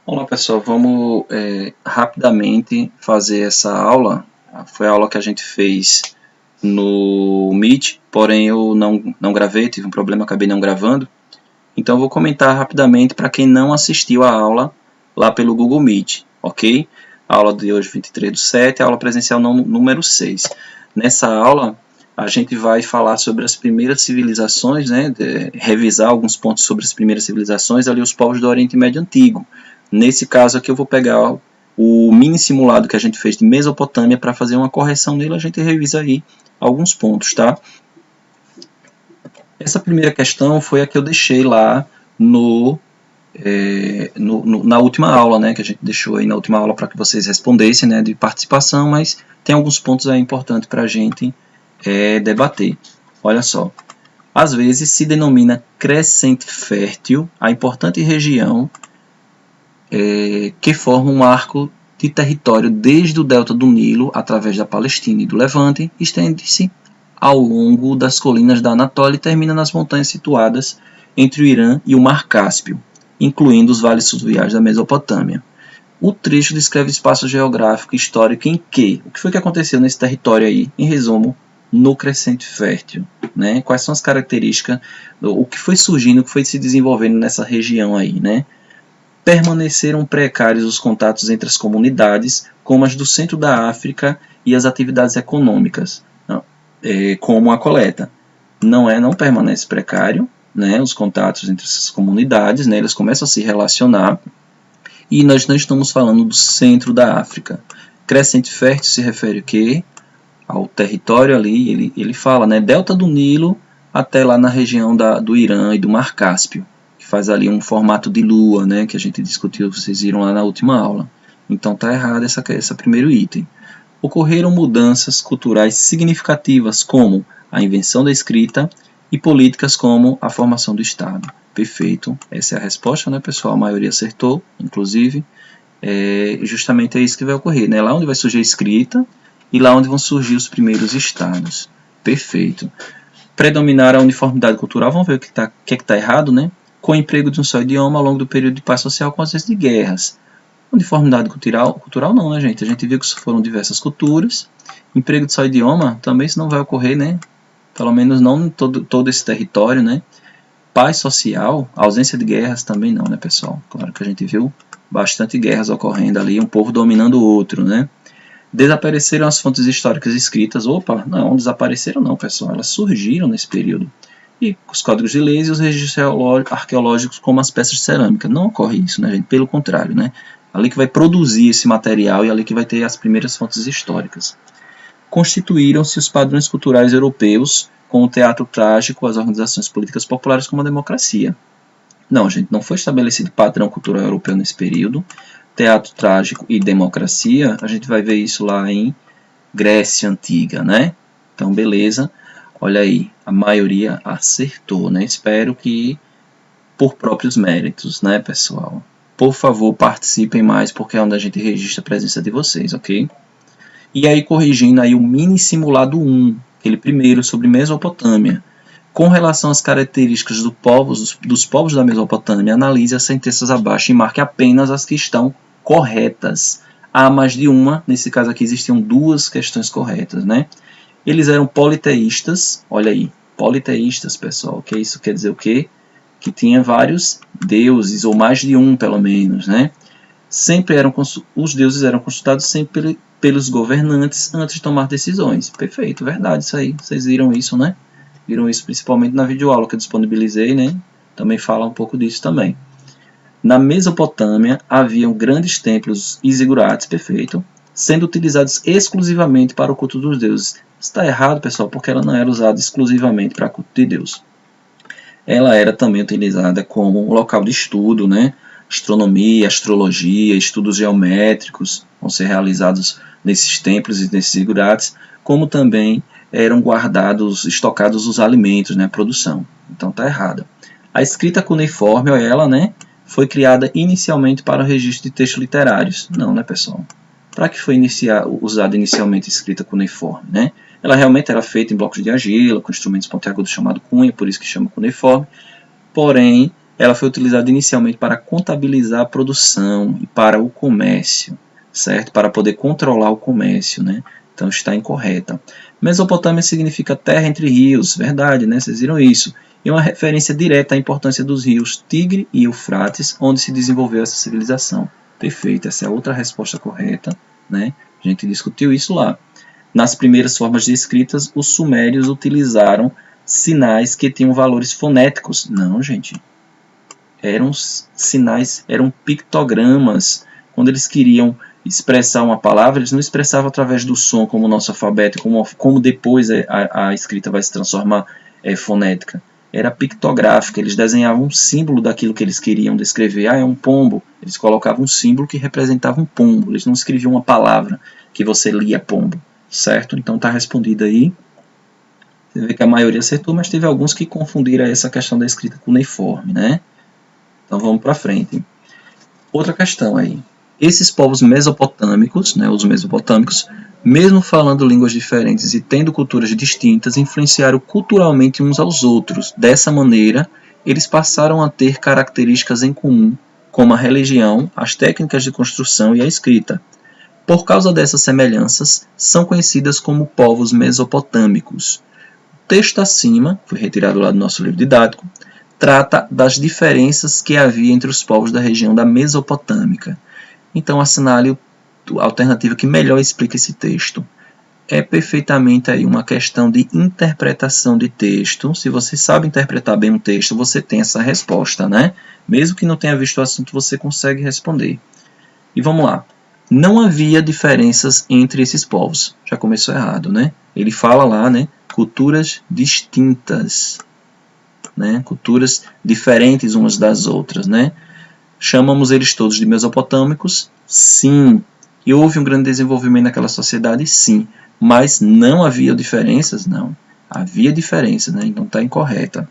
Olá pessoal, vamos rapidamente fazer essa aula. Foi a aula que a gente fez no Meet, porém eu não gravei, tive um problema, acabei não gravando. Então eu vou comentar rapidamente para quem não assistiu a aula lá pelo Google Meet, ok? A aula de hoje, 23/7, a aula presencial número 6. Nessa aula a gente vai falar sobre as primeiras civilizações, né? Revisar alguns pontos sobre as primeiras civilizações, ali os povos do Oriente Médio Antigo. Nesse caso aqui eu vou pegar o mini simulado que a gente fez de Mesopotâmia para fazer uma correção nele, a gente revisa aí alguns pontos, tá? Essa primeira questão foi a que eu deixei lá na última aula, né, que a gente deixou aí na última aula para que vocês respondessem, né, de participação, mas tem alguns pontos aí importantes para a gente debater. Olha só, às vezes se denomina crescente fértil a importante região que forma um arco de território desde o delta do Nilo, através da Palestina e do Levante, estende-se ao longo das colinas da Anatólia e termina nas montanhas situadas entre o Irã e o Mar Cáspio, incluindo os vales fluviais da Mesopotâmia. O trecho descreve espaço geográfico e histórico em que? O que foi que aconteceu nesse território aí? Em resumo, no crescente fértil. Né? Quais são as características, o que foi surgindo, o que foi se desenvolvendo nessa região aí, né? Permaneceram precários os contatos entre as comunidades, como as do centro da África, e as atividades econômicas, como a coleta. Não permanece precário, né, os contatos entre essas comunidades, né, eles começam a se relacionar, e nós não estamos falando do centro da África. Crescente fértil se refere o quê? Ao território ali, ele fala, né, delta do Nilo até lá na região do Irã e do Mar Cáspio, que faz ali um formato de lua, né, que a gente discutiu, vocês viram lá na última aula. Então tá errado esse primeiro item. Ocorreram mudanças culturais significativas, como a invenção da escrita, e políticas como a formação do Estado. Perfeito, essa é a resposta, né, pessoal? A maioria acertou, inclusive. Justamente é isso que vai ocorrer, né? Lá onde vai surgir a escrita e lá onde vão surgir os primeiros estados. Perfeito. Predominar a uniformidade cultural, vamos ver o que está errado, né? Com o emprego de um só idioma ao longo do período de paz social com ausência de guerras. Uniformidade cultural não, né, gente? A gente viu que foram diversas culturas. Emprego de só idioma, também isso não vai ocorrer, né? Pelo menos não em todo esse território, né? Paz social, ausência de guerras também não, né, pessoal? Claro que a gente viu bastante guerras ocorrendo ali, um povo dominando o outro, né? Desapareceram as fontes históricas escritas. Opa, não desapareceram não, pessoal. Elas surgiram nesse período. E os códigos de leis e os registros arqueológicos, como as peças de cerâmica. Não ocorre isso, né, gente? Pelo contrário, né? Ali que vai produzir esse material e ali que vai ter as primeiras fontes históricas. Constituíram-se os padrões culturais europeus com o teatro trágico, as organizações políticas populares como a democracia. Não, gente, não foi estabelecido padrão cultural europeu nesse período. Teatro trágico e democracia, a gente vai ver isso lá em Grécia Antiga, né? Então, beleza. Olha aí, a maioria acertou, né? Espero que por próprios méritos, né, pessoal? Por favor, participem mais, porque é onde a gente registra a presença de vocês, ok? E aí, corrigindo aí o mini simulado 1, aquele primeiro sobre Mesopotâmia. Com relação às características dos povos da Mesopotâmia, analise as sentenças abaixo e marque apenas as que estão corretas. Há mais de uma, nesse caso aqui existiam duas questões corretas, né? Eles eram politeístas, olha aí, politeístas, pessoal, que isso quer dizer o quê? Que tinha vários deuses, ou mais de um, pelo menos, né? Os deuses eram consultados sempre pelos governantes antes de tomar decisões. Perfeito, verdade, isso aí. Vocês viram isso, né? Viram isso principalmente na videoaula que eu disponibilizei, né? Também fala um pouco disso também. Na Mesopotâmia, haviam grandes templos e zigurates, perfeito, sendo utilizados exclusivamente para o culto dos deuses. Está errado, pessoal, porque ela não era usada exclusivamente para culto de Deus. Ela era também utilizada como um local de estudo, né? Astronomia, astrologia, estudos geométricos vão ser realizados nesses templos e nesses zigurates, como também eram estocados os alimentos, né, a produção. Então está errada. A escrita cuneiforme, ela, né, foi criada inicialmente para o registro de textos literários. Não, né, pessoal? Para que foi usada inicialmente a escrita cuneiforme, né? Ela realmente era feita em blocos de argila, com instrumentos pontiagudos chamados cunha, por isso que chama cuneiforme. Porém, ela foi utilizada inicialmente para contabilizar a produção e para o comércio, certo? Para poder controlar o comércio, né? Então está incorreta. Mesopotâmia significa terra entre rios, verdade, né? Vocês viram isso. E uma referência direta à importância dos rios Tigre e Eufrates, onde se desenvolveu essa civilização. Perfeito, essa é outra resposta correta, né? A gente discutiu isso lá. Nas primeiras formas de escritas, os sumérios utilizaram sinais que tinham valores fonéticos. Não, gente. Eram sinais, eram pictogramas. Quando eles queriam expressar uma palavra, eles não expressavam através do som, como o nosso alfabeto, como depois a escrita vai se transformar fonética. Era pictográfica, eles desenhavam um símbolo daquilo que eles queriam descrever. Ah, é um pombo. Eles colocavam um símbolo que representava um pombo. Eles não escreviam uma palavra que você lia pombo, certo? Então está respondido aí. Você vê que a maioria acertou, mas teve alguns que confundiram essa questão da escrita cuneiforme, né? Então vamos para frente. Outra questão aí. Esses povos mesopotâmicos, né, os mesopotâmicos, mesmo falando línguas diferentes e tendo culturas distintas, influenciaram culturalmente uns aos outros. Dessa maneira, eles passaram a ter características em comum, como a religião, as técnicas de construção e a escrita. Por causa dessas semelhanças, são conhecidas como povos mesopotâmicos. O texto acima, foi retirado lá do nosso livro didático, trata das diferenças que havia entre os povos da região da Mesopotâmica. Então, assinale a alternativa que melhor explica esse texto. É perfeitamente aí uma questão de interpretação de texto. Se você sabe interpretar bem um texto, você tem essa resposta, né? Mesmo que não tenha visto o assunto, você consegue responder. E vamos lá. Não havia diferenças entre esses povos. Já começou errado, né? Ele fala lá, né? Culturas distintas, né? Culturas diferentes umas das outras, né? Chamamos eles todos de mesopotâmicos? Sim. E houve um grande desenvolvimento naquela sociedade? Sim. Mas não havia diferenças? Não. Havia diferenças, né? Então está incorreta.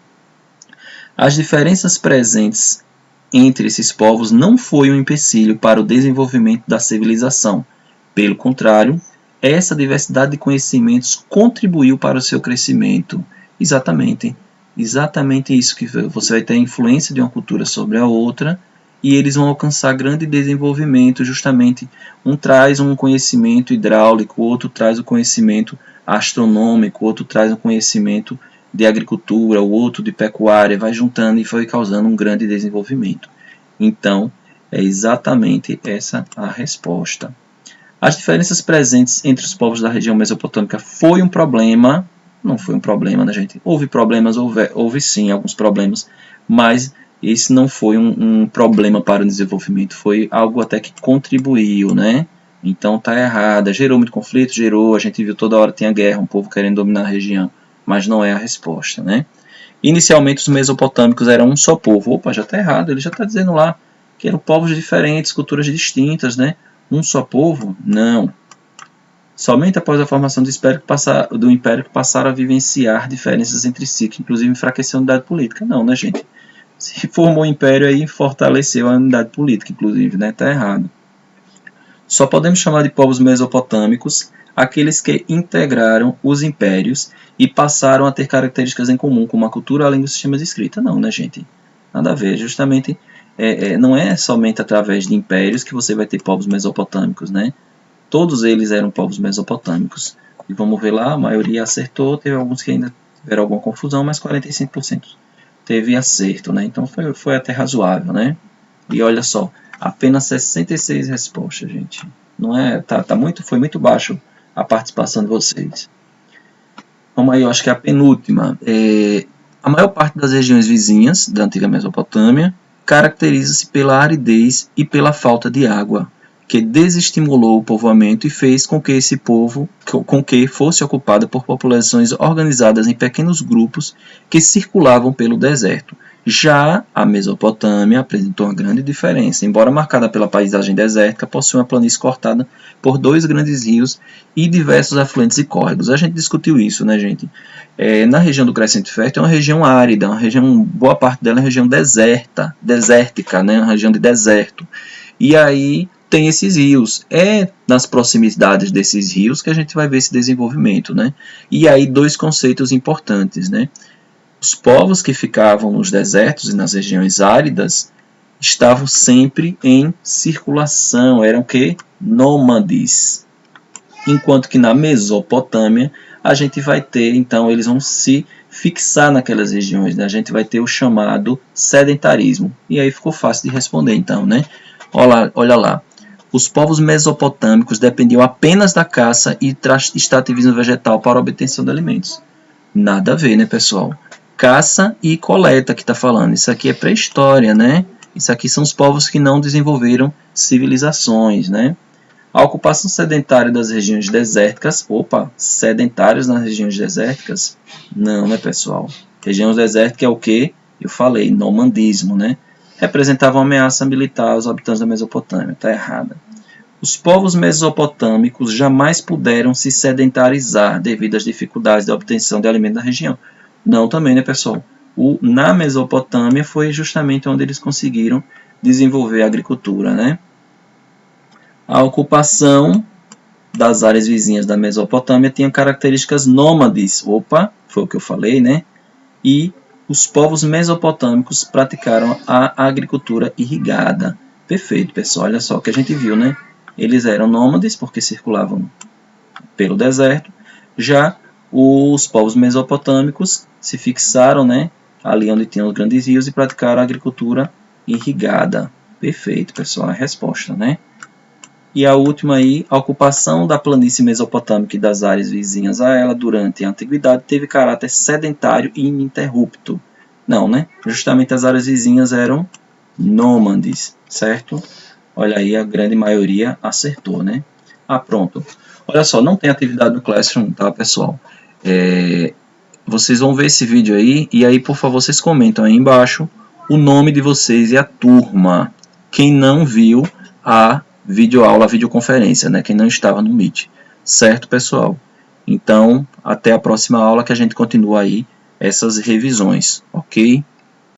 As diferenças presentes entre esses povos não foi um empecilho para o desenvolvimento da civilização. Pelo contrário, essa diversidade de conhecimentos contribuiu para o seu crescimento. Exatamente. Exatamente isso, que você vai ter a influência de uma cultura sobre a outra, e eles vão alcançar grande desenvolvimento, justamente um traz um conhecimento hidráulico, o outro traz o conhecimento astronômico, o outro traz um conhecimento de agricultura, o outro de pecuária, vai juntando e foi causando um grande desenvolvimento. Então, é exatamente essa a resposta. As diferenças presentes entre os povos da região mesopotâmica foi um problema? Não foi um problema, né, gente? Houve problemas, houve sim alguns problemas, mas esse não foi um problema para o desenvolvimento, foi algo até que contribuiu, né? Então tá errada. Gerou muito conflito? Gerou. A gente viu toda hora tinha guerra, um povo querendo dominar a região, mas não é a resposta, né? Inicialmente os mesopotâmicos eram um só povo. Opa, já está errado, ele já está dizendo lá que eram povos diferentes, culturas distintas, né? Um só povo? Não. Somente após a formação do Império que passaram a vivenciar diferenças entre si, que inclusive enfraqueceu a unidade política. Não, né, gente? Se formou o Império aí, fortaleceu a unidade política, inclusive, né? Está errado. Só podemos chamar de povos mesopotâmicos aqueles que integraram os impérios e passaram a ter características em comum, como a cultura, a língua e o sistema de escrita. Não, né, gente? Nada a ver. Justamente, não é somente através de impérios que você vai ter povos mesopotâmicos, né? Todos eles eram povos mesopotâmicos. E vamos ver lá, a maioria acertou, teve alguns que ainda tiveram alguma confusão, mas 45% teve acerto, né? Então foi até razoável, né? E olha só, apenas 66 respostas, gente. Não é, foi muito baixo a participação de vocês. Vamos aí, eu acho que é a penúltima. A maior parte das regiões vizinhas da antiga Mesopotâmia caracteriza-se pela aridez e pela falta de água, que desestimulou o povoamento e fez com que esse povo fosse ocupada por populações organizadas em pequenos grupos que circulavam pelo deserto. Já a Mesopotâmia apresentou uma grande diferença. Embora marcada pela paisagem desértica, possui uma planície cortada por 2 grandes rios e diversos afluentes e córregos. A gente discutiu isso, né, gente? Na região do Crescente Fértil é uma região árida, boa parte dela é uma região desértica, né, uma região de deserto. E aí tem esses rios. É nas proximidades desses rios que a gente vai ver esse desenvolvimento, né? E aí 2 conceitos importantes, né? Os povos que ficavam nos desertos e nas regiões áridas estavam sempre em circulação, eram que? Nômades. Enquanto que na Mesopotâmia a gente vai ter, então eles vão se fixar naquelas regiões, né? A gente vai ter o chamado sedentarismo. E aí ficou fácil de responder então, né? Olha lá. Os povos mesopotâmicos dependiam apenas da caça e extrativismo vegetal para a obtenção de alimentos. Nada a ver, né, pessoal? Caça e coleta que está falando. Isso aqui é pré-história, né? Isso aqui são os povos que não desenvolveram civilizações, né? A ocupação sedentária das regiões desérticas. Opa, sedentários nas regiões desérticas? Não, né, pessoal? Região desértica é o que? Eu falei, nomadismo, né? Representava uma ameaça militar aos habitantes da Mesopotâmia. Está errada. Os povos mesopotâmicos jamais puderam se sedentarizar devido às dificuldades de obtenção de alimento da região. Não também, né, pessoal? Na Mesopotâmia foi justamente onde eles conseguiram desenvolver a agricultura, né? A ocupação das áreas vizinhas da Mesopotâmia tinha características nômades. Opa, foi o que eu falei, né? E os povos mesopotâmicos praticaram a agricultura irrigada. Perfeito, pessoal. Olha só o que a gente viu, né? Eles eram nômades porque circulavam pelo deserto. Já os povos mesopotâmicos se fixaram, né, ali onde tinham os grandes rios e praticaram a agricultura irrigada. Perfeito, pessoal, a resposta, né? E a última aí, a ocupação da planície mesopotâmica e das áreas vizinhas a ela durante a antiguidade teve caráter sedentário e ininterrupto. Não, né? Justamente as áreas vizinhas eram nômades, certo? Olha aí, a grande maioria acertou, né? Ah, pronto. Olha só, não tem atividade no Classroom, tá, pessoal? Vocês vão ver esse vídeo aí, e aí, por favor, vocês comentam aí embaixo o nome de vocês e a turma. Quem não viu a videoaula, a videoconferência, né? Quem não estava no Meet. Certo, pessoal? Então, até a próxima aula que a gente continua aí essas revisões, ok?